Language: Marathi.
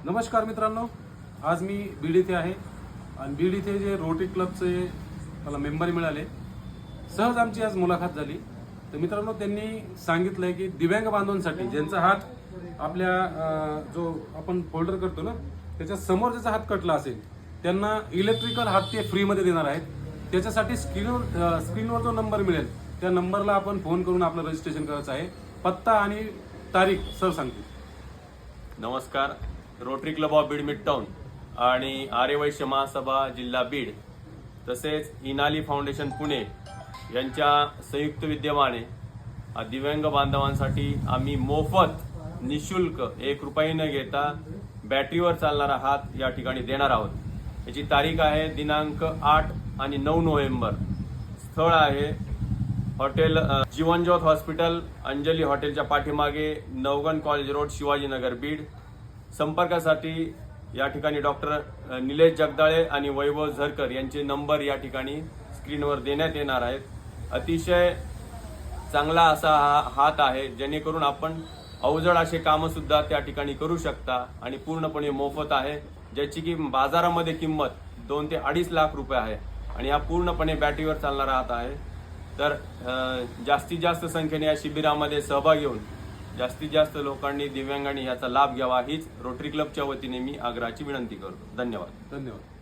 नमस्कार मित्रांनो, आज मी बीड इथे आहे आणि बीड इथे जे रोटरी क्लबचे मला मेंबर मिळाले, सहज आमची आज मुलाखत झाली. तर मित्रांनो, त्यांनी सांगितलंय की दिव्यांग बांधवांसाठी ज्यांचा हात आपल्या जो आपण फोल्डर करतो ना त्याच्या समोर ज्याचा हात कटला असेल त्यांना इलेक्ट्रिकल हात ते फ्रीमध्ये देणार आहेत. त्याच्यासाठी स्क्रीनवर जो नंबर मिळेल त्या नंबरला आपण फोन करून आपलं रजिस्ट्रेशन करायचं आहे. पत्ता आणि तारीख सर सांगतील. नमस्कार. Rotary club of Beed mid town आणि आर्य वैश्य महासभा जिल्हा बीड तसेच इनाली फाउंडेशन पुणे यांच्या संयुक्त विद्यमाने दिव्यांग बांधवांसाठी आम्ही मोफत निशुल्क 1 रुपया न घेता बॅटरीवर चालणारा हात या ठिकाणी देणार आहोत. याची तारीख आहे दिनांक 8 आणि 9 नोव्हेंबर. स्थळ आहे हॉटेल जीवनज्योत हॉस्पिटल, अंजली हॉटेलच्या पाठीमागे, नवगण कॉलेज रोड, शिवाजीनगर, बीड. संपर्कासाठी या ठिकाणी डॉक्टर निलेश जगदाळे आणि वैभव झरकर यांचे नंबर या ठिकाणी स्क्रीनवर देण्यात येणार आहेत. अतिशय चांगला असा हा हात आहे जेणेकरून आपण अवजड असे कामं सुद्धा त्या ठिकाणी करू शकता आणि पूर्णपणे मोफत आहे, ज्याची की बाजारामध्ये किंमत 2 ते 2.5 लाख रुपये आहे आणि हा पूर्णपणे बॅटरीवर चालणारा हात आहे. तर जास्तीत जास्त संख्येने या शिबिरामध्ये सहभाग घेऊन जास्तीत जास्त लोकांनी, दिव्यांगांनी याचा लाभ घ्यावा हीच रोटरी क्लबच्या वतीने मी आग्रहाची विनंती करतो. धन्यवाद.